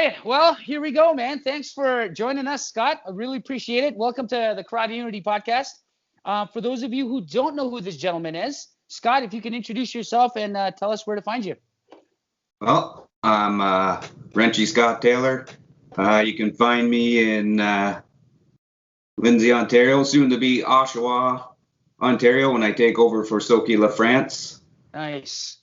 right. Well, here we go, man. Thanks for joining us, Scott. I really appreciate it. Welcome to the Karate Unity podcast. For those of you who don't know who this gentleman is, Scott, if you can introduce yourself and tell us where to find you. Well, I'm Renshi Scott Taylor. You can find me in Lindsay, Ontario, soon to be Oshawa, Ontario, when I take over for Soki La France. Nice.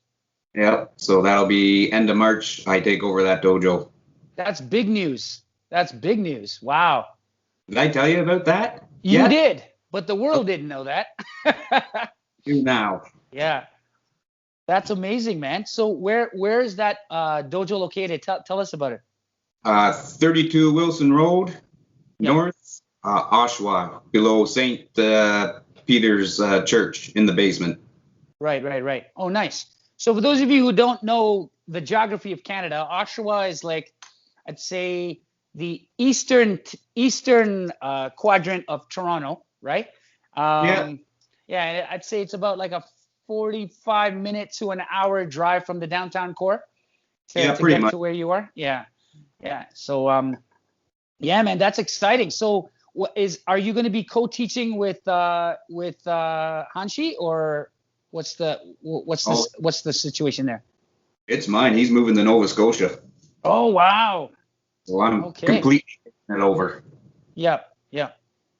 Yep. So that'll be end of March. I take over that dojo. That's big news. That's big news. Wow. Did I tell you about that? You did, but the world didn't know that. Do now. Yeah. That's amazing, man. So where is that dojo located? Tell us about it. 32 Wilson Road, North, Oshawa, below St. Peter's Church in the basement. Right. Oh, nice. So for those of you who don't know the geography of Canada, Oshawa is like, I'd say, the eastern quadrant of Toronto, right? Yeah, I'd say it's about like a 45-minute to an hour drive from the downtown core to get to where you are. Yeah. So, yeah, man, that's exciting. So, are you going to be co-teaching with Hanshi, or what's the situation there? It's mine. He's moving to Nova Scotia. Oh, wow. So I'm completely taking it over. Yeah.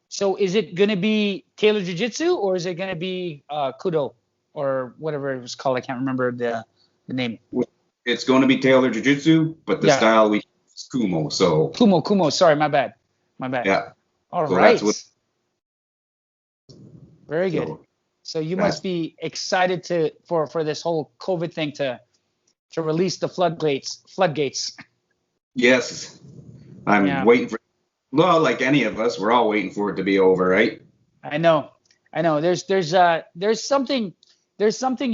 So is it going to be Taylor Jiu-Jitsu, or is it going to be Kudo, or whatever it was called? I can't remember the name. It's going to be Taylor Jiu-Jitsu, but the style we use is Kumo. So Kumo. Sorry, my bad. Yeah. All right. Very good. So you must be excited for this whole COVID thing to release the floodgates. Yes. I'm waiting for, well, like any of us, we're all waiting for it to be over, right? I know. There's something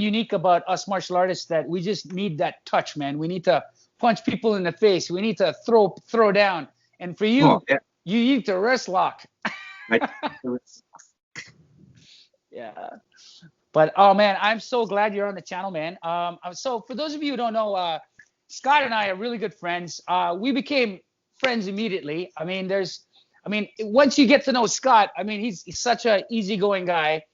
unique about us martial artists that we just need that touch, man. We need to punch people in the face. We need to throw down. And for you, you need to wrist lock. Yeah. But, oh, man, I'm so glad you're on the channel, man. So for those of you who don't know, Scott and I are really good friends. We became friends immediately. I mean, once you get to know Scott, I mean, he's such an easygoing guy.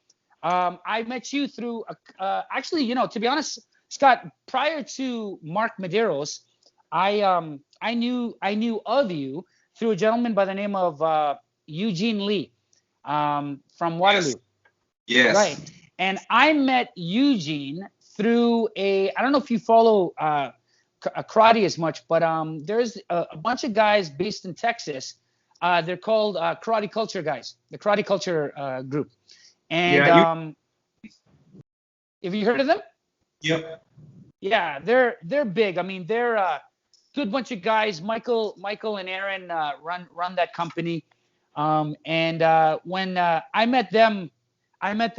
I met you through, actually, to be honest, Scott, prior to Mark Medeiros, I knew of you through a gentleman by the name of Eugene Lee from Waterloo. Yes. Right. And I met Eugene through I don't know if you follow karate as much, but there's a bunch of guys based in Texas. They're called Karate Culture guys, the Karate Culture group. And have you heard of them? Yep. Yeah, they're big. I mean, they're a good bunch of guys. Michael and Aaron run that company. And when I met them, I went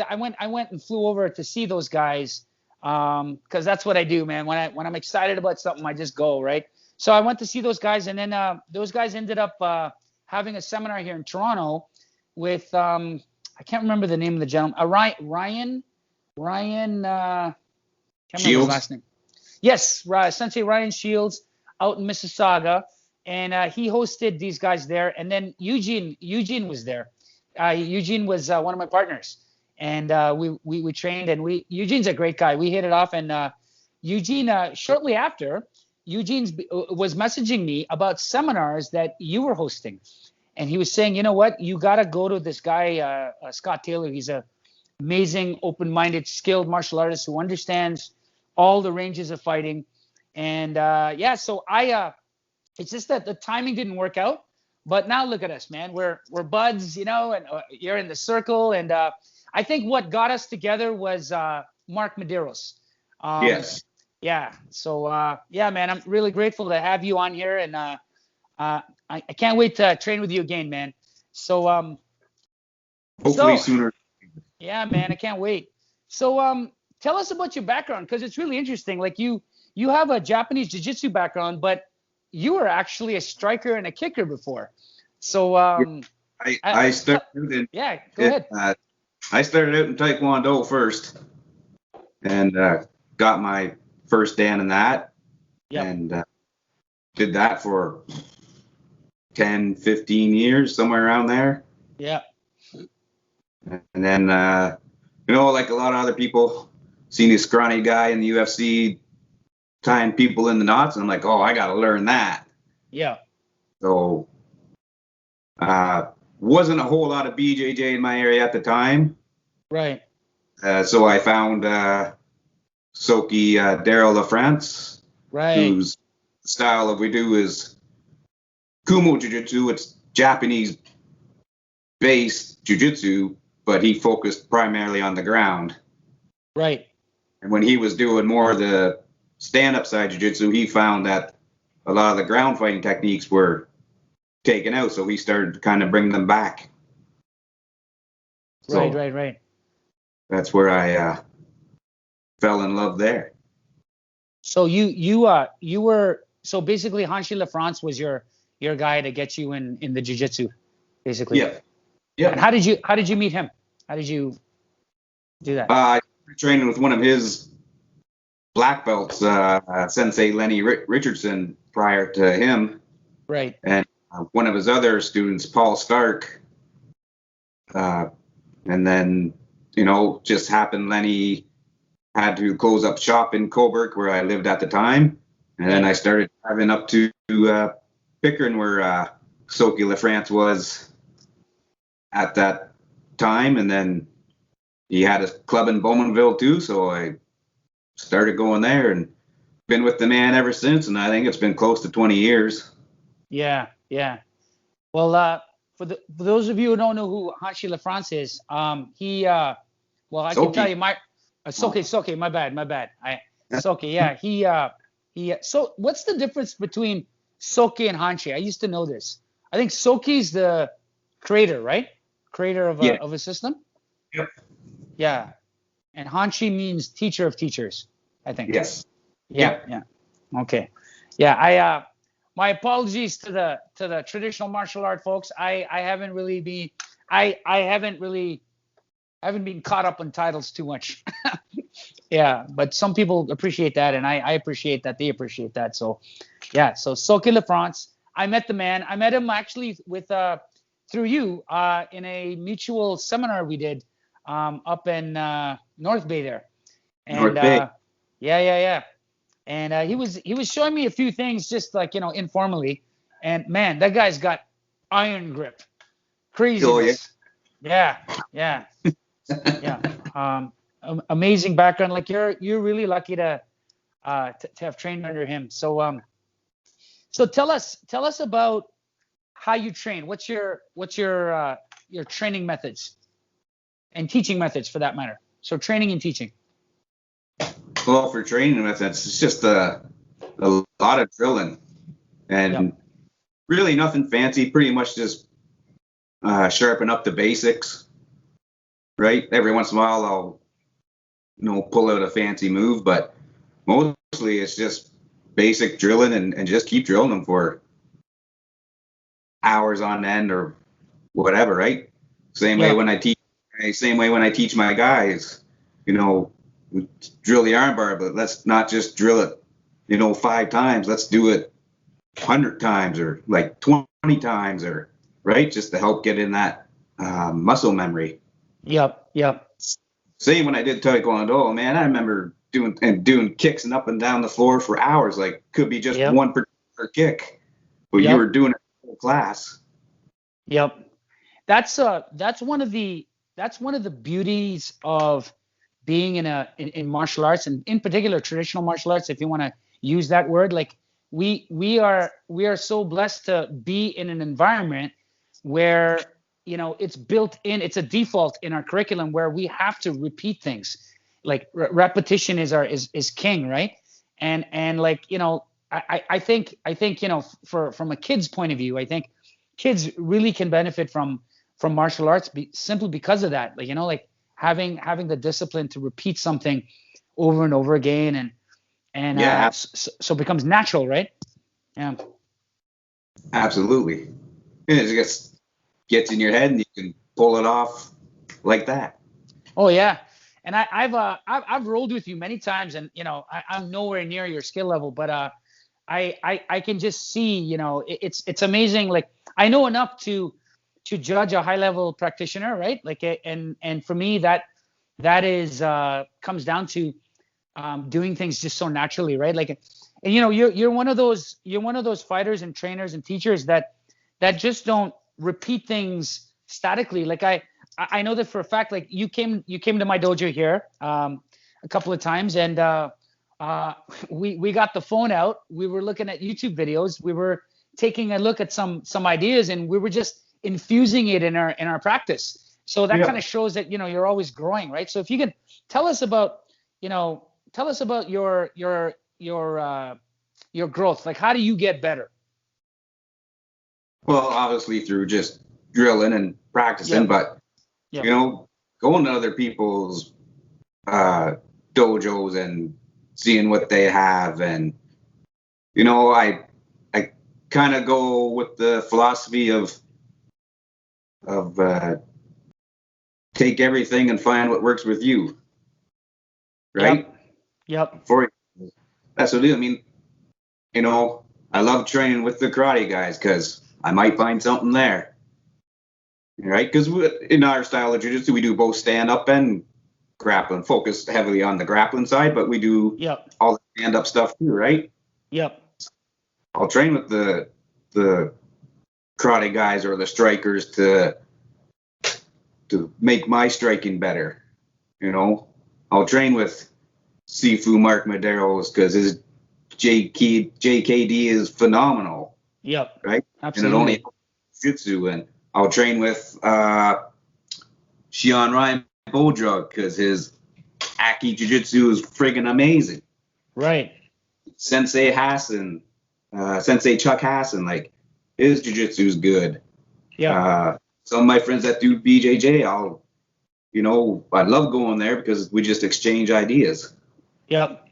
and flew over to see those guys because that's what I do, man. When I'm excited about something, I just go, right? So I went to see those guys, and then those guys ended up having a seminar here in Toronto with I can't remember the name of the gentleman. Ryan. Can't remember his last name. Yes, Sensei Ryan Shields out in Mississauga, and he hosted these guys there. And then Eugene was there. Eugene was one of my partners, and we trained. And Eugene's a great guy. We hit it off. And Eugene, shortly after, Eugene was messaging me about seminars that you were hosting, and he was saying, you know what, you got to go to this guy, Scott Taylor. He's a amazing, open-minded, skilled martial artist who understands all the ranges of fighting. And so it's just that the timing didn't work out. But now look at us, man. We're buds, and you're in the circle. And I think what got us together was Mark Medeiros. Yes. Yeah. So man, I'm really grateful to have you on here, and I can't wait to train with you again, man. So hopefully sooner. Yeah, man, I can't wait. So tell us about your background, because it's really interesting. Like you have a Japanese Jiu Jitsu background, but you were actually a striker and a kicker before. So I started in, go ahead. I started out in Taekwondo first, and got my first dan in that. Yep. And did that for 10, 15 years, somewhere around there. Yeah. And then, like a lot of other people, seen this scrawny guy in the UFC tying people in the knots, and I'm like, oh, I got to learn that. Yeah. So, wasn't a whole lot of BJJ in my area at the time. Right. So I found Soki Daryl LaFrance, Right. whose style of we do is Kumo Jiu Jitsu. It's Japanese based Jiu Jitsu, but he focused primarily on the ground. Right. And when he was doing more of the stand up side Jiu Jitsu, he found that a lot of the ground fighting techniques were taken out. So he started to kind of bring them back. So Right. that's where I fell in love there. So you were so basically Renshi LaFrance was your guy to get you in the jiu-jitsu, basically. Yeah. Yeah. And how did you meet him? How did you do that? I trained with one of his black belts, Sensei Lenny Richardson, prior to him. Right. And one of his other students, Paul Stark. And then, just happened Lenny had to close up shop in Coburg, where I lived at the time. And then I started driving up to Pickering, where Soki LaFrance was at that time. And then he had a club in Bowmanville too, so I started going there and been with the man ever since. And I think it's been close to 20 years. Yeah. Well, for those of you who don't know who Renshi LaFrance is, he I can tell you Soki, my bad. Soki, yeah, so what's the difference between Soki and Renshi? I used to know this. I think Soki's the creator, right? Creator of a system. Yep. Yeah. And Renshi means teacher of teachers, I think. Yes. Yeah. Okay. Yeah, my apologies to the traditional martial art folks. I haven't really been caught up on titles too much. Yeah, but some people appreciate that, and I appreciate that. They appreciate that. So, yeah. So Soki LaFrance, I met the man. I met him actually with through you in a mutual seminar we did up in North Bay there. And North Bay. Yeah. And he was showing me a few things just like, informally. And man, that guy's got iron grip. Craziness. Oh, yeah. Yeah. Amazing background. Like you're really lucky to have trained under him. So tell us about how you train. What's your training methods and teaching methods for that matter? So training and teaching. Well, for training methods, it's just a lot of drilling and really nothing fancy. Pretty much just sharpen up the basics, right? Every once in a while, I'll pull out a fancy move, but mostly it's just basic drilling and just keep drilling them for hours on end or whatever, right? Same way when I teach my guys, drill the armbar, but let's not just drill it, 5 times. Let's do it 100 times or like 20 times or right, just to help get in that muscle memory. Yep. Same when I did Taekwondo, man. I remember doing kicks and up and down the floor for hours. Like could be just one particular kick, but you were doing it the whole class. Yep. That's one of the beauties of being in martial arts, and in particular traditional martial arts, if you want to use that word. Like we are so blessed to be in an environment where it's built in, it's a default in our curriculum where we have to repeat things. Like repetition is king, right? And like I think from a kid's point of view, I think kids really can benefit from martial arts simply because of that. Like having the discipline to repeat something over and over again, and so it becomes natural, right? Yeah. Absolutely. It just gets in your head and you can pull it off like that. Oh yeah. And I've rolled with you many times, and I'm nowhere near your skill level, but I can just see, it's amazing. Like I know enough to judge a high level practitioner, right? Like, and for me that is comes down to doing things just so naturally, right? Like, and you're one of those fighters and trainers and teachers that just don't repeat things statically. Like I know that for a fact. Like you came to my dojo here a couple of times, and we got the phone out. We were looking at YouTube videos. We were taking a look at some ideas, and we were just infusing it in our practice. So that kind of shows that you're always growing, right? So if you could tell us about your growth. Like, how do you get better? Well, obviously through just drilling and practicing, but going to other people's dojos and seeing what they have, and I kind of go with the philosophy of take everything and find what works with you, right? Yep. That's what I do. I mean, I love training with the karate guys because I might find something there, right? Because in our style of jiu-jitsu, we do both stand-up and grappling, focused heavily on the grappling side, but we do all the stand-up stuff too, right? Yep. I'll train with the karate guys or the strikers to make my striking better. I'll train with Sifu Mark Maderos because his JKD is phenomenal. Yep. Right? Absolutely. And it only jiu-jitsu. And I'll train with Shion Ryan Bodrug because his Aki jiu-jitsu is friggin' amazing. Right. Sensei Chuck Hassan, like his jiu-jitsu is good. Yeah. Some of my friends that do BJJ, I love going there because we just exchange ideas. Yep.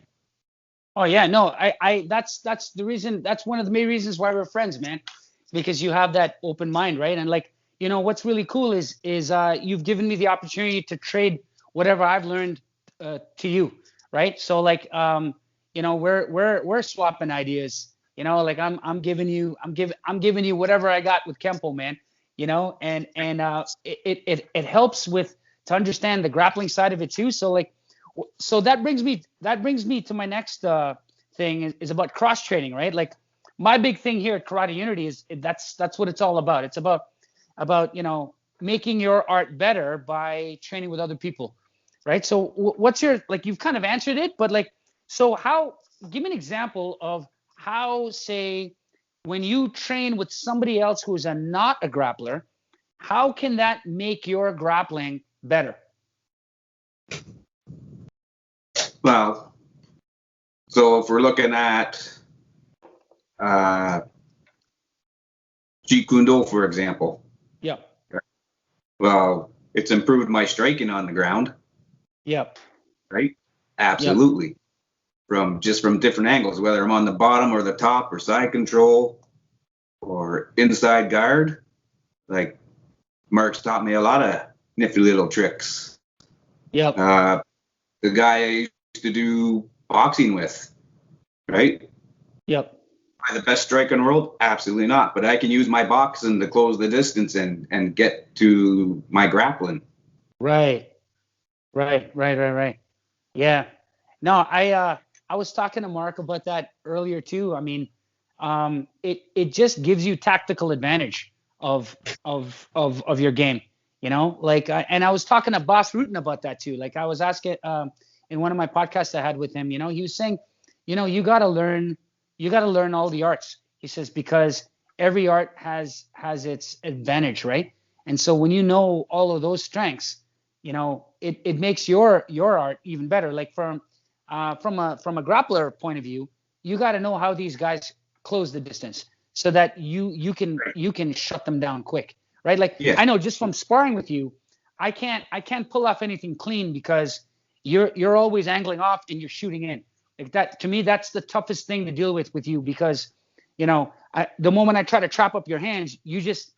Oh yeah, no, I that's the reason. That's one of the main reasons why we're friends, man. Because you have that open mind, right? And like, what's really cool is you've given me the opportunity to trade whatever I've learned to you, right? So like, we're swapping ideas. Like I'm giving you whatever I got with Kempo, man. And it helps with to understand the grappling side of it too. So like, so that brings me to my next thing is about cross training, right? Like my big thing here at Karate Unity is that's what it's all about. It's about making your art better by training with other people, right? So what's your, like, you've kind of answered it, but like, so give me an example of how, say, when you train with somebody else who is not a grappler, how can that make your grappling better? Well, so if we're looking at Jeet Kune Do, for example. Yeah. Well, it's improved my striking on the ground. Yep. Right? Absolutely. Yep. From different angles, whether I'm on the bottom or the top or side control or inside guard. Like Mark's taught me a lot of nifty little tricks. Yep. The guy I used to do boxing with, right? Yep. Am I the best striker in the world? Absolutely not. But I can use my boxing to close the distance and get to my grappling. Right. Yeah. No, I was talking to Mark about that earlier too. I mean, it just gives you tactical advantage of your game, like, and I was talking to Boss Rutan about that too. Like I was asking, in one of my podcasts I had with him, he was saying, you got to learn all the arts. He says, because every art has its advantage, right? And so when you know all of those strengths, it makes your art even better. Like from a grappler point of view, you got to know how these guys close the distance so that you can shut them down quick, right? Like, yeah. I know just from sparring with you, I can't pull off anything clean because you're always angling off and you're shooting in. Like that, to me, that's the toughest thing to deal with you because, the moment I try to trap up your hands, you just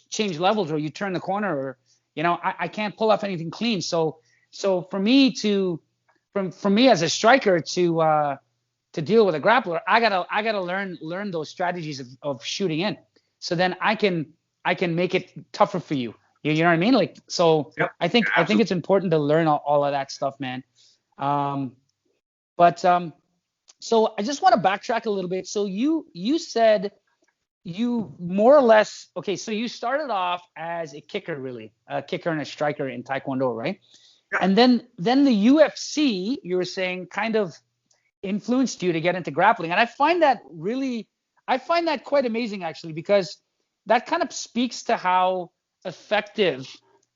change levels or you turn the corner or, I can't pull off anything clean. So for me as a striker to to deal with a grappler, I gotta learn those strategies of shooting in. So then I can make it tougher for you. You know what I mean? Like, so Yep. I think it's important to learn all of that stuff, man. So I just want to backtrack a little bit. So you said you more or less, okay, so you started off as a kicker, really, a kicker and a striker in Taekwondo, right? Yeah. And then the UFC, you were saying, kind of influenced you to get into grappling. And I find that quite amazing, actually, because that kind of speaks to how effective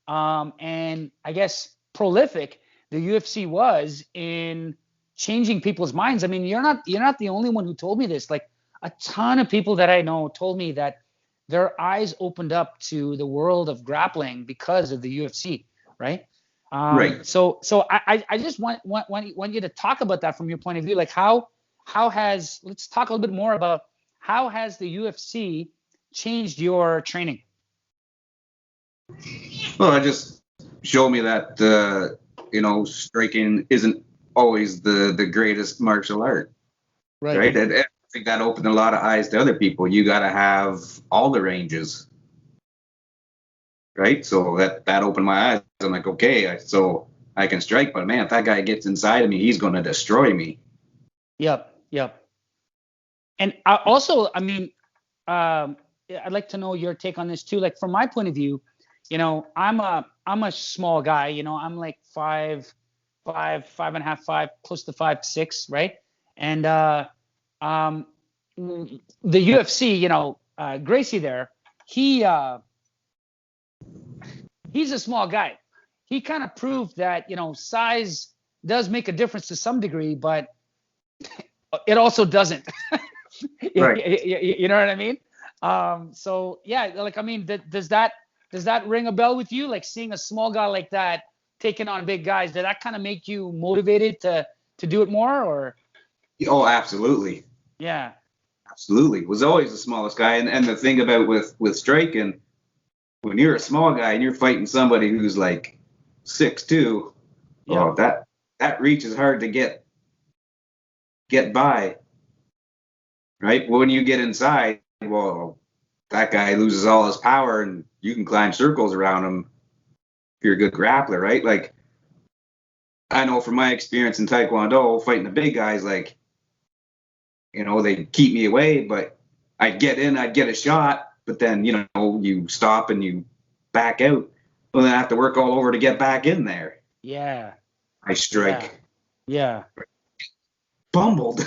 and I guess prolific the UFC was in changing people's minds. I mean, you're not the only one who told me this. Like, a ton of people that I know told me that their eyes opened up to the world of grappling because of the UFC, right? Right. So I just want you to talk about that from your point of view. Like, how has, let's talk a little bit more about how has the UFC changed your training? Well, it just showed me that striking isn't always the greatest martial art, right? And I think that opened a lot of eyes to other people. You got to have all the ranges, right? So that opened my eyes. I'm like, okay, so I can strike, but man, if that guy gets inside of me, he's going to destroy me. Yep. And I mean, I'd like to know your take on this too. Like, from my point of view, I'm a small guy. I'm like 5'5", close to 5'6", right? And the UFC, Gracie there, he's a small guy. He kind of proved that size does make a difference to some degree, but it also doesn't. Right. You know what I mean? So yeah, like, I mean, does that ring a bell with you? Like, seeing a small guy like that taking on big guys, did that kind of make you motivated to do it more, or? Oh, absolutely. Yeah. Absolutely. Was always the smallest guy. And the thing about with striking, when you're a small guy and you're fighting somebody who's like 6'2", Yeah. oh, that reach is hard to get by. Right? When you get inside, well, that guy loses all his power and you can climb circles around him if you're a good grappler, right? Like, I know from my experience in Taekwondo, fighting the big guys, like, they keep me away, but I'd get in, I'd get a shot, but then, you stop and you back out. Well, then I have to work all over to get back in there. Yeah. I strike. Yeah. Bumbled.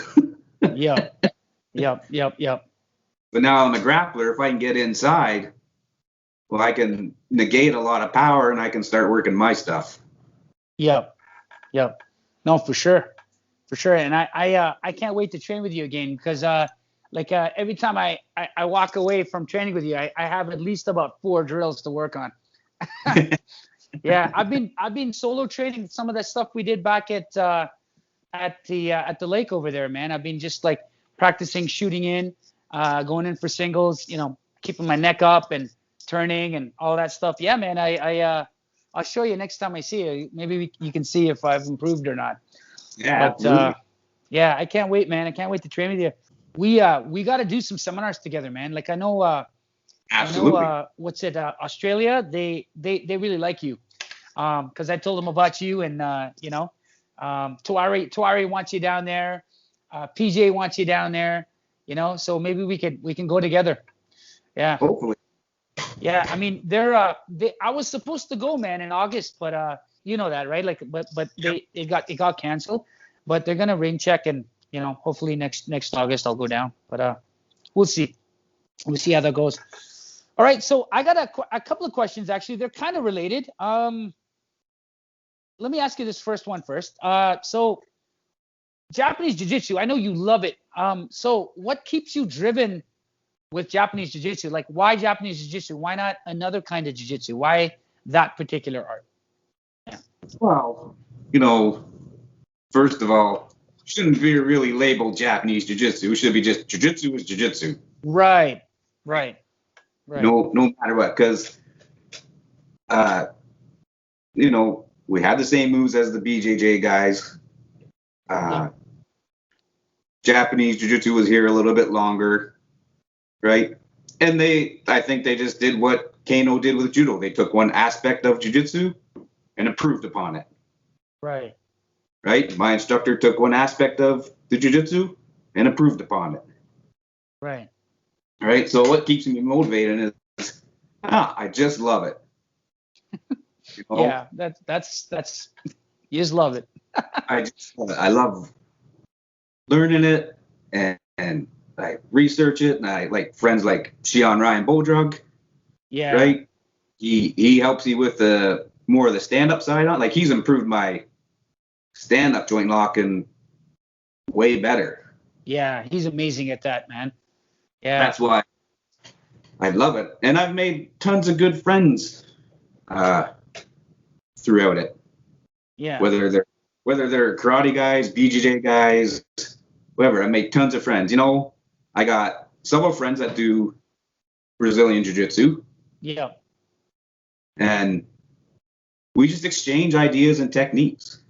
Yep. But now I'm a grappler. If I can get inside, well, I can negate a lot of power and I can start working my stuff. Yep. No, for sure. And I can't wait to train with you again, because every time I walk away from training with you, I have at least about 4 drills to work on. Yeah, I've been solo training some of that stuff we did back at the lake over there, man. I've been just like practicing shooting in, going in for singles, keeping my neck up and turning and all that stuff. Yeah, man. I'll show you next time I see you. Maybe you can see if I've improved or not. Yeah. But yeah, I can't wait, man. I can't wait to train with you. We got to do some seminars together, man. Like, I know. Absolutely. Australia, they really like you, because I told them about you, and Tuari wants you down there, PJ wants you down there, so maybe we can go together. Yeah. Hopefully. Yeah, I mean, I was supposed to go, man, in August, but you know that, right? Like, but it got canceled, but they're gonna rain check, and hopefully next August I'll go down, but we'll see how that goes. All right, so I got a couple of questions, actually. They're kind of related. Let me ask you this first one first. So Japanese Jiu Jitsu, I know you love it. So what keeps you driven with Japanese Jiu Jitsu? Like, why Japanese Jiu Jitsu? Why not another kind of Jiu Jitsu? Why that particular art? Yeah. Well, first of all, shouldn't be really labeled Japanese Jiu Jitsu. It should be just Jiu Jitsu is Jiu Jitsu. Right. No matter what, because we had the same moves as the BJJ guys. Japanese Jiu Jitsu was here a little bit longer, right? And I think they just did what Kano did with judo. They took one aspect of Jiu Jitsu and improved upon it. Right. Right? My instructor took one aspect of the Jiu Jitsu and improved upon it. Right. All right. So what keeps me motivated is, I just love it. You know? Yeah, that's you just love it. I love learning it and I research it, and I like friends like Shion Ryan Bodrug. Yeah. Right. He helps me with the more of the stand up side on. Like he's improved my stand up joint locking way better. Yeah, he's amazing at that, man. Yeah. That's why I love it, and I've made tons of good friends throughout it. Yeah. Whether they're karate guys, BJJ guys, whatever. I made tons of friends. You know, I got several friends that do Brazilian Jiu-Jitsu. Yeah. And we just exchange ideas and techniques.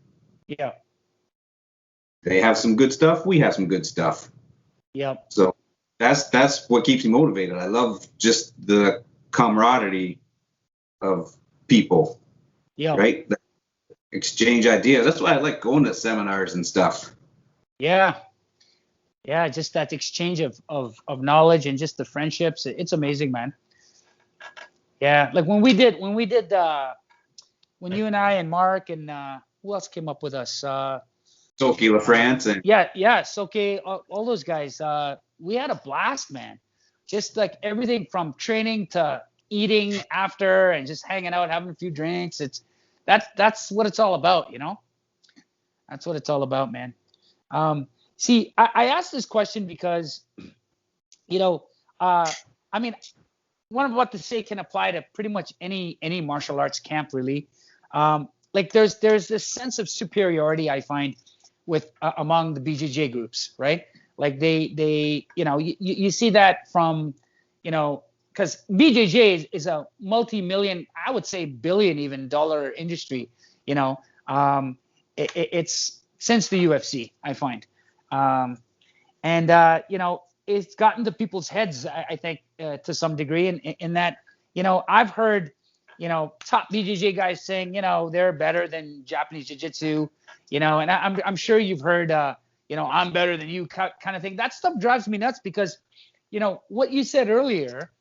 Yeah. They have some good stuff. We have some good stuff. Yeah. So that's what keeps me motivated. I love just the camaraderie of people. Yeah. Right? Exchange ideas. That's why I like going to seminars and stuff. Yeah. Yeah, just that exchange of knowledge and just the friendships. It's amazing, man. Yeah, like when you and I and Mark and who else came up with us? Soki LaFrance and Yeah, it's okay. All those guys. We had a blast, man. Just like everything from training to eating after and just hanging out, having a few drinks. That's what it's all about, you know. That's what it's all about, man. See, I asked this question because, you know, I mean, what I'm about to say can apply to pretty much any martial arts camp, really. Like there's this sense of superiority I find with among the BJJ groups, right? Like they you know you see that from, you know, because BJJ is a multi-million, I would say billion even dollar industry, you know. It's since the UFC, I find. And you know, it's gotten to people's heads, I think, to some degree, in that, you know, I've heard, you know, top BJJ guys saying, you know, they're better than Japanese Jiu Jitsu, you know, and I'm sure you've heard, you know, I'm better than you kind of thing. That stuff drives me nuts because, you know, what you said earlier,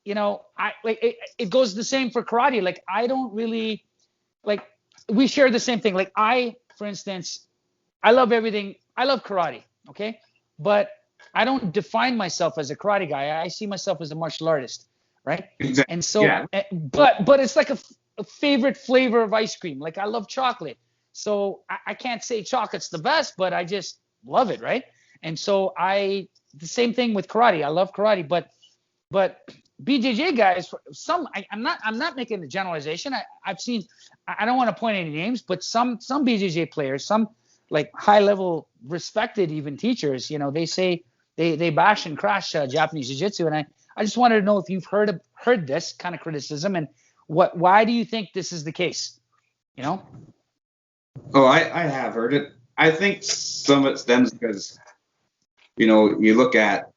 you know, I like it goes the same for karate. Like I don't really like we share the same thing. Like for instance, I love everything. I love karate. Okay. But I don't define myself as a karate guy. I see myself as a martial artist. Right. exactly. And so, Yeah. but it's like a favorite flavor of ice cream. Like I love chocolate. So I can't say chocolate's the best, but I just love it. Right. And so the same thing with karate. I love karate, but BJJ guys, I'm not making a generalization. I've seen, I don't want to point any names, but some BJJ players, some like high level respected even teachers, you know, they say they bash and crash Japanese Jiu Jitsu, and I just wanted to know if you've heard this kind of criticism, and why do you think this is the case? You know? Oh, I have heard it. I think some of it stems because, you know, you look at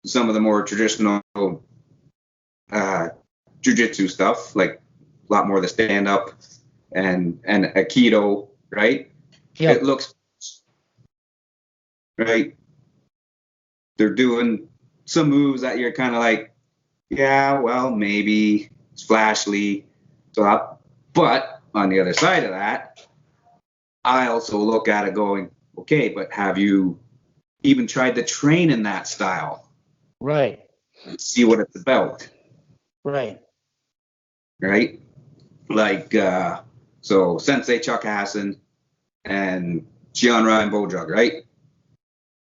some of the more traditional jiu-jitsu stuff, like a lot more of the stand-up and aikido, right? Yeah. It looks right. They're doing some moves that you're kind of like, yeah, well, maybe it's flashy. But on the other side of that, I also look at it going, okay, but have you even tried to train in that style? Right. See what it's about. Right. Right? Like, so Sensei Chuck Hassan and Shion Ryan Bodrug, right?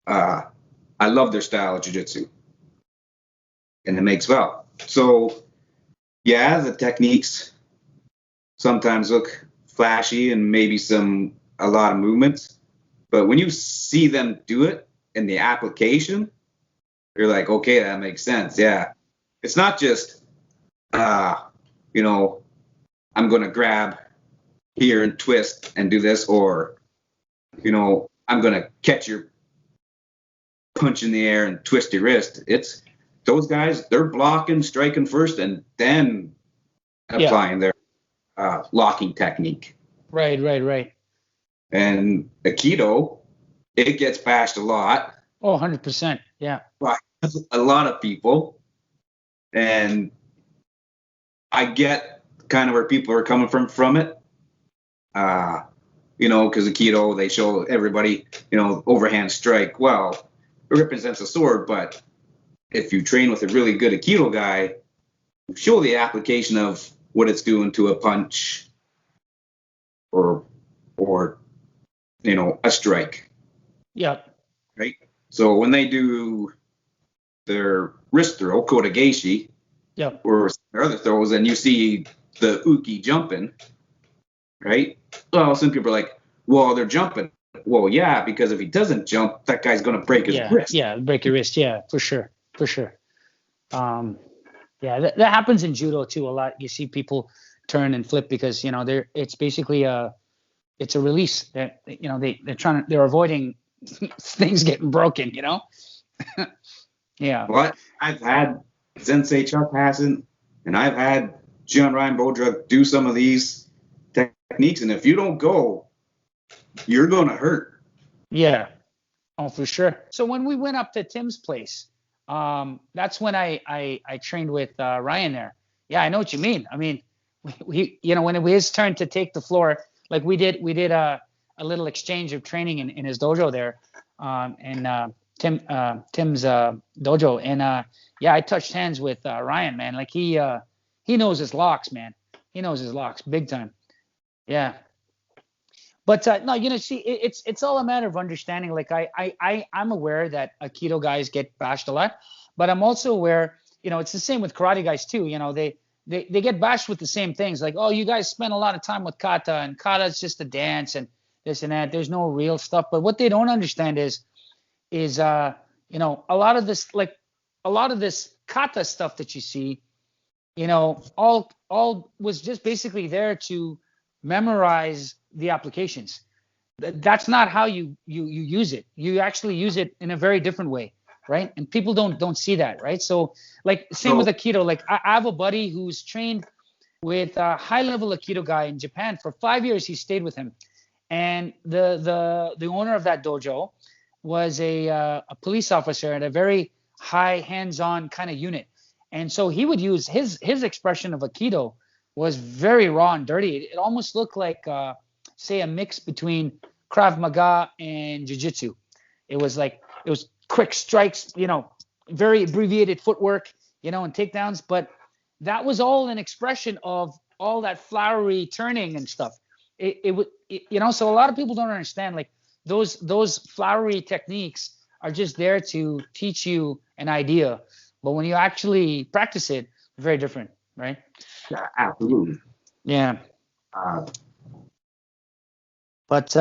I love their style of jiu-jitsu. And it makes well. So, yeah, the techniques sometimes look flashy and maybe a lot of movements. But when you see them do it in the application, you're like, okay, that makes sense. Yeah. It's not just, you know, I'm going to grab here and twist and do this, or, I'm going to catch your punch in the air and twist your wrist. It's those guys, they're blocking, striking first, and then applying their locking technique. Right. And Aikido, it gets bashed a lot. Oh, 100%. Yeah. By a lot of people. And I get kind of where people are coming from it. Because Aikido, they show everybody, overhand strike. Well, it represents a sword, but if you train with a really good Aikido guy, show the application of what it's doing to a punch or a strike. Yep. Right? So when they do their wrist throw, kotegaeshi, yep, or their other throws, and you see the uke jumping, right? Well, some people are like, well, they're jumping. Well, yeah, because if he doesn't jump, that guy's going to break his wrist. Yeah, break your wrist. Yeah, for sure. That happens in judo too a lot. You see people turn and flip because it's basically it's a release. They're avoiding things getting broken. Yeah. Well, I've had Sensei Chuck Hassan and I've had John Ryan Bodra do some of these techniques, and if you don't go, you're going to hurt. Yeah. Oh, for sure. So when we went up to Tim's place, that's when I trained with Ryan there. Yeah, I know what you mean. I mean, we when it was his turn to take the floor, like we did a little exchange of training in his dojo there, and Tim's dojo, and I touched hands with Ryan, man. Like he knows his locks, man. He knows his locks big time. Yeah. But no, see, it's all a matter of understanding. Like I'm aware that Aikido guys get bashed a lot, but I'm also aware, it's the same with karate guys too. They get bashed with the same things. Like, oh, you guys spend a lot of time with kata, and kata is just a dance and this and that. There's no real stuff. But what they don't understand is a lot of this kata stuff that you see, all was just basically there to memorize the applications. That's not how you use it. You actually use it in a very different way, right? And people don't see that, right? So like same with Aikido. Like I have a buddy who's trained with a high-level Aikido guy in Japan for 5 years. He stayed with him, and the owner of that dojo was a police officer at a very high hands-on kind of unit, and so he would use his expression of Aikido was very raw and dirty. It almost looked like say a mix between Krav Maga and Jiu Jitsu. It was quick strikes, very abbreviated footwork, and takedowns. But that was all an expression of all that flowery turning and stuff. So a lot of people don't understand, like those flowery techniques are just there to teach you an idea. But when you actually practice it, very different, right? Yeah, absolutely. Yeah. But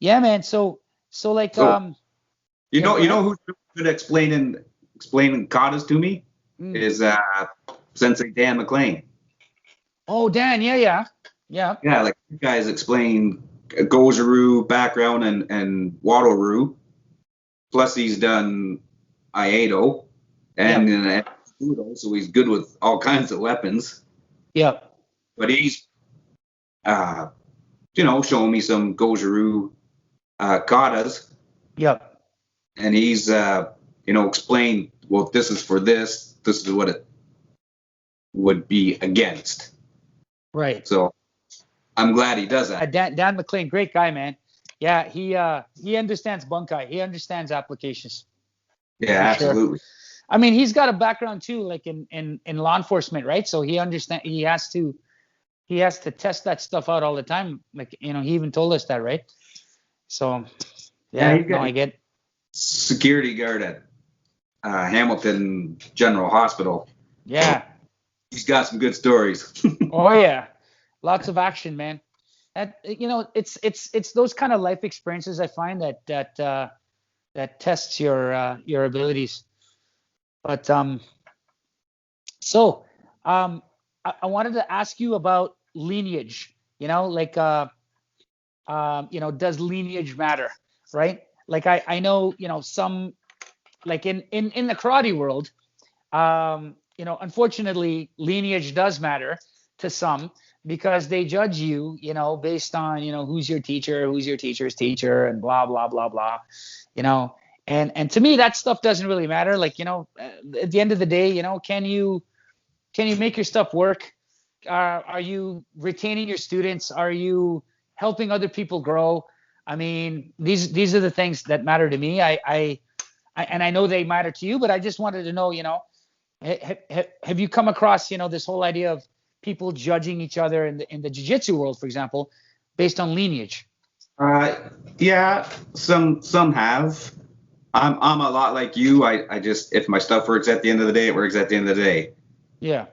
yeah, man. So like you know who's good at explaining katas to me is Sensei Dan McLean. Oh, Dan, yeah. Yeah, like you guys explain Goju-ryu background and Wado-ryu. Plus he's done Aikido and Judo, so he's good with all kinds of weapons. Yep. But he's showing me some Goju-ryu katas. Yep. And he's explained, well, this is for this is what it would be against. Right. So I'm glad he does that. Dan McLean, great guy, man. Yeah, he understands bunkai. He understands applications. Yeah, absolutely. Sure. I mean, he's got a background too, like in law enforcement, right? So he has to test that stuff out all the time. Like, he even told us that, right? So I get security guard at Hamilton General Hospital. Yeah. He's got some good stories. Oh yeah. Lots of action, man. That it's those kind of life experiences I find that tests your abilities. But I wanted to ask you about lineage. like does lineage matter, right? Like I know, some, like in the karate world, unfortunately, lineage does matter to some, because they judge you, based on, who's your teacher, who's your teacher's teacher, and blah, blah, blah, blah, you know. And to me, that stuff doesn't really matter. Like, at the end of the day, can you make your stuff work? Are you retaining your students? Are you helping other people grow? I mean, these are the things that matter to me. And I know they matter to you, but I just wanted to know, have you come across, this whole idea of people judging each other in the jiu-jitsu world, for example, based on lineage? Yeah, some have. I'm a lot like you. I just, if my stuff works at the end of the day, it works at the end of the day. Yeah.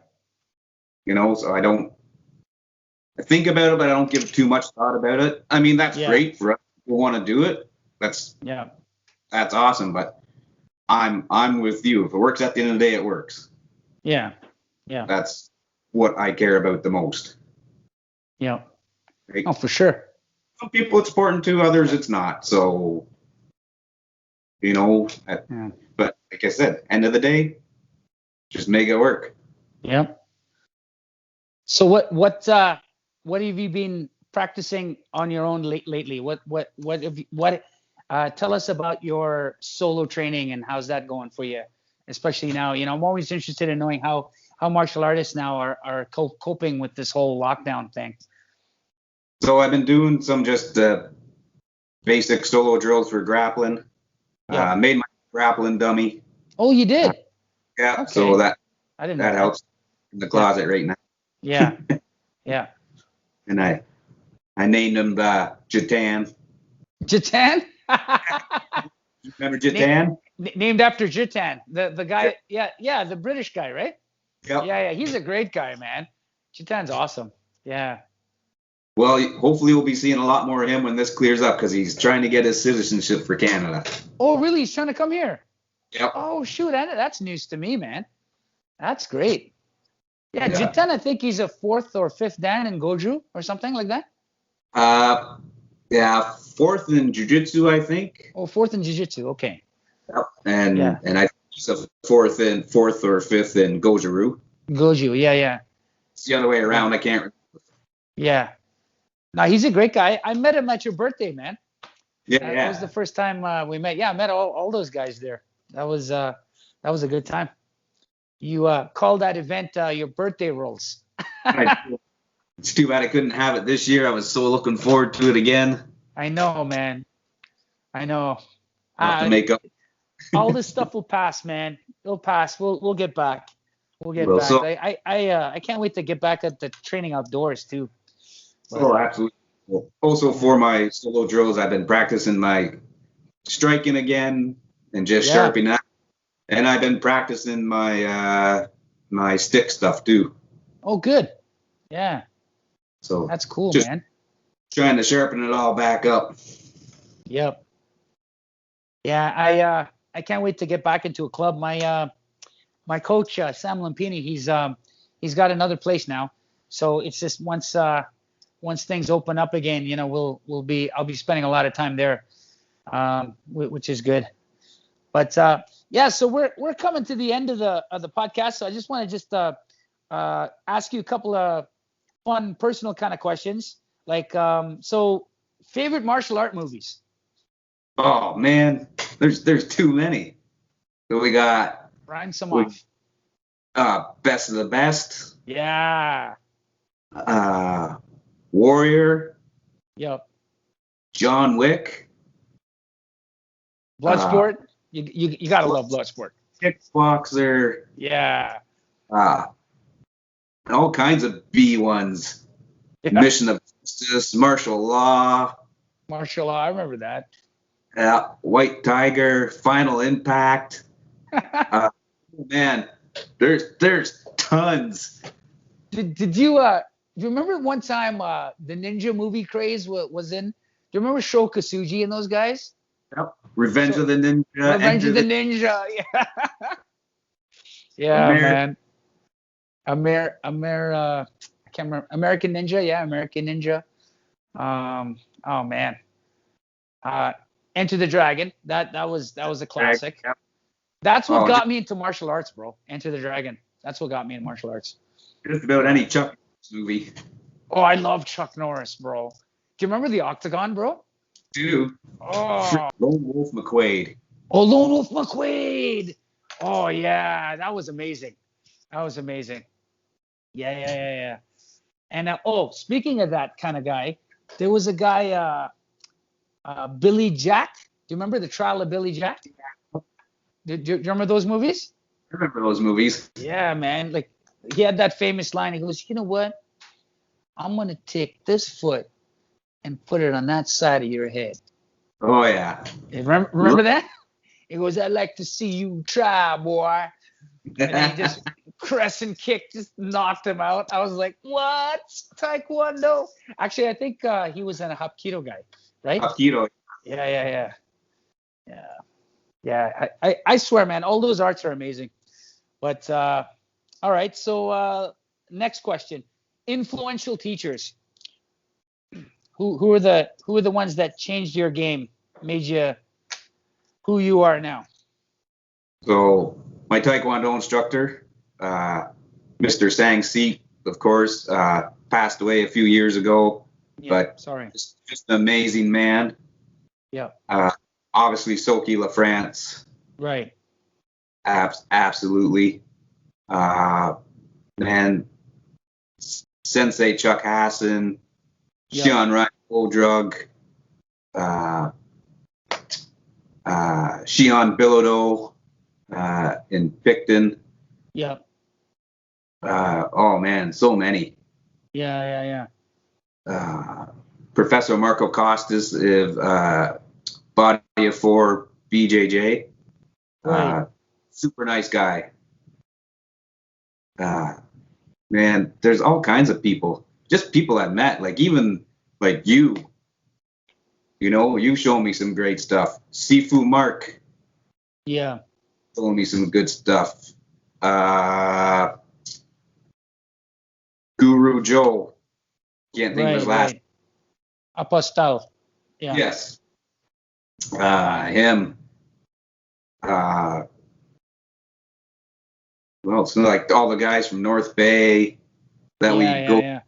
So I think about it, but I don't give too much thought about it. I mean, that's great for us who want to do it. That's awesome, but I'm with you. If it works at the end of the day, it works. Yeah. That's what I care about the most. Yeah. Right? Oh, for sure. Some people it's important to, others it's not. So, but like I said, end of the day, just make it work. Yep. So what have you been practicing on your own lately? Tell us about your solo training and how's that going for you, especially now. I'm always interested in knowing how martial artists now are coping with this whole lockdown thing. So I've been doing some just basic solo drills for grappling. Yeah. Made my grappling dummy. Oh, you did? Yeah. Okay. So I didn't know that helps in the closet right now. Yeah. Yeah. And I named him Jatan. Jatan? Remember Jatan? Named after Jatan, the guy. Yeah, the British guy, right? Yep. Yeah, he's a great guy, man. Jatan's awesome. Yeah. Well, hopefully we'll be seeing a lot more of him when this clears up, because he's trying to get his citizenship for Canada. Oh, really? He's trying to come here? Yep. Oh, shoot. That's news to me, man. That's great. Yeah, Jatan, I think he's a 4th or 5th dan in Goju or something like that. Yeah, 4th in Jiu-Jitsu, I think. Oh, 4th in Jiu-Jitsu. Okay. Yep. And I think he's a 4th or 5th in Goju. Goju, yeah. It's the other way around. I can't remember. Yeah. No, he's a great guy. I met him at your birthday, man. Yeah. That was the first time we met. Yeah, I met all those guys there. That was a good time. You called that event your birthday rolls. It's too bad I couldn't have it this year. I was so looking forward to it again. I know, man. I know. I'll have to make up. All this stuff will pass, man. It'll pass. We'll get back. We'll get back. So, I can't wait to get back at the training outdoors too. Absolutely. Also, for my solo drills, I've been practicing my striking again and just sharpening up. And I've been practicing my my stick stuff too. Oh, good. Yeah. So that's cool, just man. Trying to sharpen it all back up. Yep. Yeah, I can't wait to get back into a club. My coach Sam Lampini, he's got another place now. So it's just once things open up again, I'll be spending a lot of time there, which is good. But so we're coming to the end of the podcast. So I just want to ask you a couple of fun personal kind of questions. Like, so favorite martial art movies? Oh man, there's too many. So we got Rhyme some off. Best of the Best. Yeah. Warrior. Yep. John Wick. Bloodsport. You gotta love Bloodsport. Kickboxer. Yeah. All kinds of B ones. Yeah. Mission of Justice, Martial Law. I remember that. White Tiger, Final Impact. Man, there's tons. Did you do you remember one time the ninja movie craze was in? Do you remember Sho Kosugi and those guys? Yep. Revenge of the Ninja. Revenge of the Ninja. Yeah. Yeah, man. I can't remember. American Ninja, yeah, American Ninja. Oh man. Enter the Dragon. That was a classic. Yeah. That's what Oh, got me into martial arts, bro. Enter the Dragon. That's what got me in martial arts. just about any Chuck movie. Oh, I love Chuck Norris, bro. Do you remember the Octagon, bro? Dude. Oh, Lone Wolf McQuaid. oh, Lone Wolf McQuaid. Oh yeah, that was amazing. That was amazing. Yeah. And speaking of that kind of guy, there was a guy, Billy Jack. Do you remember the Trial of Billy Jack? Do you remember those movies? I remember those movies. Yeah, man. Like he had that famous line. He goes, "You know what? I'm gonna take this foot and put it on that side of your head." Oh, yeah. Remember that? He goes, "I'd like to see you try, boy." And he just crescent kick just knocked him out. I was like, "What? Taekwondo?" Actually, I think he was a Hapkido guy, right? Hapkido. Yeah. I swear, man, all those arts are amazing. But all right, so next question: influential teachers. Who are the ones that changed your game, made you who you are now? So my Taekwondo instructor, Mr. Sang Seat, of course, passed away a few years ago. Yeah, but sorry. Just an amazing man. Yeah. Obviously, Soki LaFrance. Right. Absolutely. Man, Sensei Chuck Hassan, Sean Ryan Oldrug, Shion Bilodeau in Picton. Yeah. Oh, man, so many. Yeah. Professor Marco Costas of Body of Four BJJ. Right. Super nice guy. Man, there's all kinds of people. Just people I've met, like even like you. You know, you show me some great stuff. Sifu Mark. Yeah. Showing me some good stuff. Guru Joe. Can't think of his last. Right. Apostal. Yeah. Yes. Him. Well, so like all the guys from North Bay that we go. Yeah.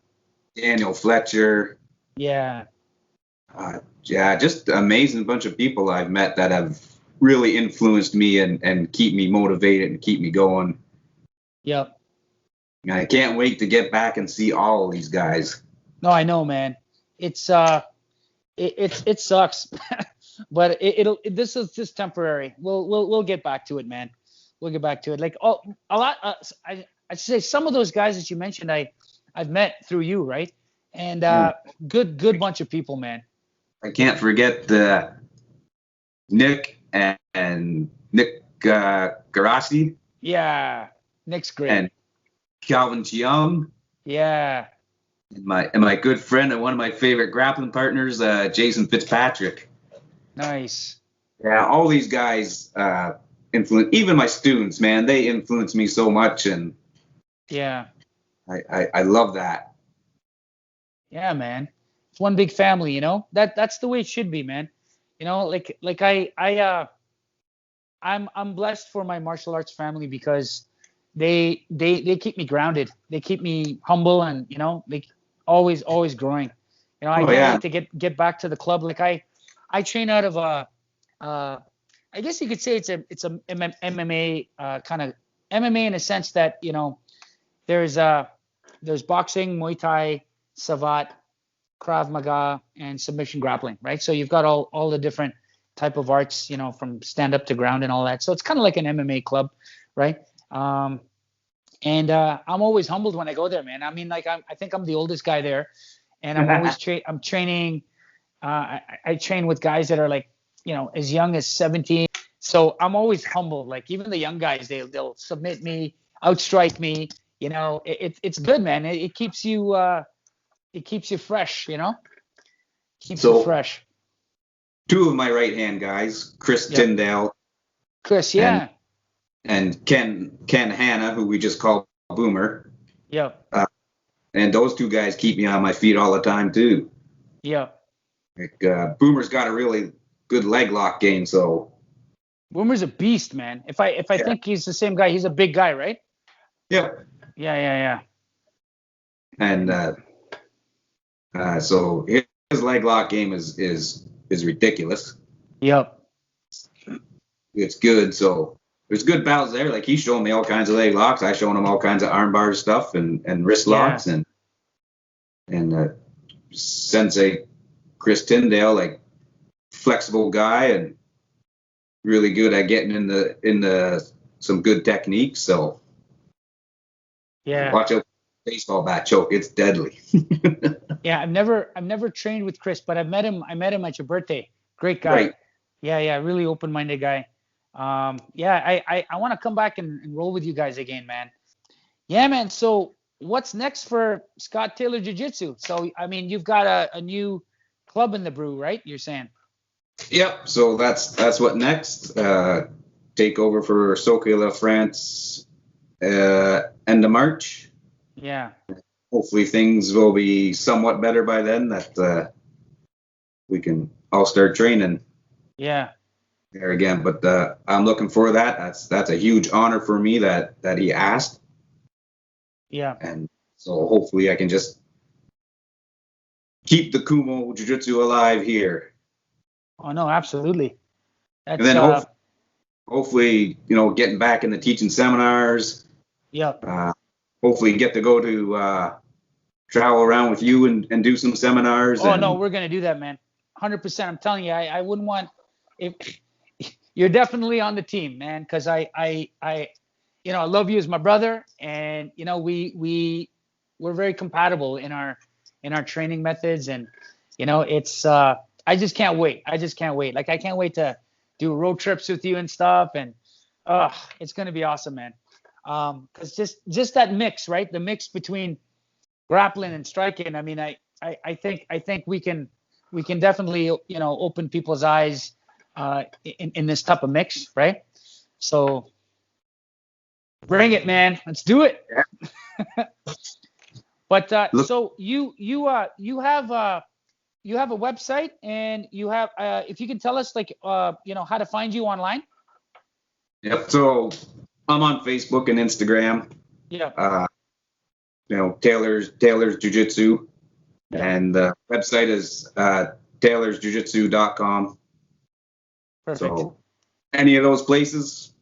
Daniel Fletcher. Yeah. Just amazing bunch of people I've met that have really influenced me and keep me motivated and keep me going. Yep. And I can't wait to get back and see all of these guys. No, I know, man. It's it sucks, but this is just temporary. We'll get back to it, man. We'll get back to it. Like a lot. I should say some of those guys that you mentioned, I've met through you, right? And good bunch of people, man. I can't forget Nick and Nick Garasi. Yeah, Nick's great. And Calvin Chiang. Yeah. And my good friend and one of my favorite grappling partners, Jason Fitzpatrick. Nice. Yeah, all these guys influence, even my students, man. They influence me so much, and yeah, I love that. Yeah, man. It's one big family, you know. That's the way it should be, man. You know, like I'm blessed for my martial arts family because they keep me grounded. They keep me humble, and you know, they always growing. You know, I can't wait to get back to the club. Like I train out of I guess you could say it's a MMA kind of MMA in a sense that, you know, there's boxing, Muay Thai, Savat, Krav Maga, and submission grappling, right? So you've got all the different type of arts, you know, from stand up to ground and all that. So it's kind of like an MMA club, right? And I'm always humbled when I go there, man. I mean, like I think I'm the oldest guy there, and I'm always I'm training. I train with guys that are like, you know, as young as 17. So I'm always humbled. Like even the young guys, they'll submit me, outstrike me. You know, it's good, man. It keeps you fresh. You know, keeps you fresh. Two of my right hand guys, Chris Tyndale. Chris, yeah. And Ken Hanna, who we just call Boomer. Yep. and those two guys keep me on my feet all the time too. Yeah. Like, Boomer's got a really good leg lock game, so. Boomer's a beast, man. If I think he's the same guy, he's a big guy, right? Yep. Yeah. And so his leg lock game is ridiculous. Yep. It's good. So there's good battles there. Like he's showing me all kinds of leg locks. I showing him all kinds of armbar stuff and wrist locks and Sensei Chris Tyndale, like flexible guy and really good at getting into some good techniques. So yeah, watch out for baseball bat choke. It's deadly. Yeah, I've never trained with Chris, but I met him at your birthday. Great guy. Right. Yeah, really open-minded guy. I want to come back and roll with you guys again, man. Yeah, man. So what's next for Scott Taylor Jiu Jitsu? So I mean, you've got a new club in the brew, right? You're saying. Yep. So that's what next. Take over for Soccer France end of March. Yeah. Hopefully things will be somewhat better by then. That we can all start training. Yeah. There again, but I'm looking for that. That's a huge honor for me that he asked. Yeah. And so hopefully I can just keep the Kumo Jiu-Jitsu alive here. Oh no, absolutely. That's, And then hopefully, getting back into teaching seminars. Yeah. Hopefully get to go to travel around with you and do some seminars. Oh no, we're gonna do that, man. 100%. I'm telling you, I wouldn't want if you're definitely on the team, man, because I love you as my brother, and we're very compatible in our training methods, and it's I just can't wait. Like I can't wait to do road trips with you and stuff, and it's gonna be awesome, man. Because just that mix, right? The mix between grappling and striking. I mean, I think we can definitely open people's eyes in this type of mix, right? So bring it, man. Let's do it. But so you have a website, and you have if you can tell us like how to find you online. Yep. So I'm on Facebook and Instagram. Yeah. Taylor's Jiu-Jitsu, and the website is taylorsjujitsu.com. Perfect. So any of those places,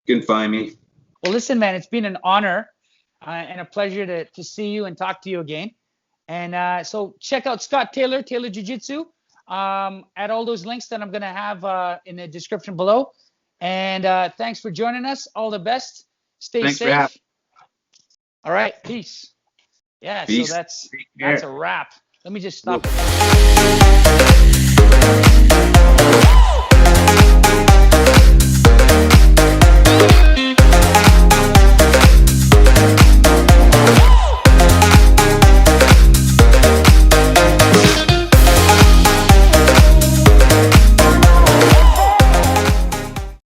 you can find me. Well, listen, man, it's been an honor and a pleasure to see you and talk to you again. And so check out Scott Taylor Jiu-Jitsu at all those links that I'm going to have in the description below. And thanks for joining us. All the best. Stay Thanks safe. All right. Peace. Yeah. Peace. So that's a wrap. Let me just stop it.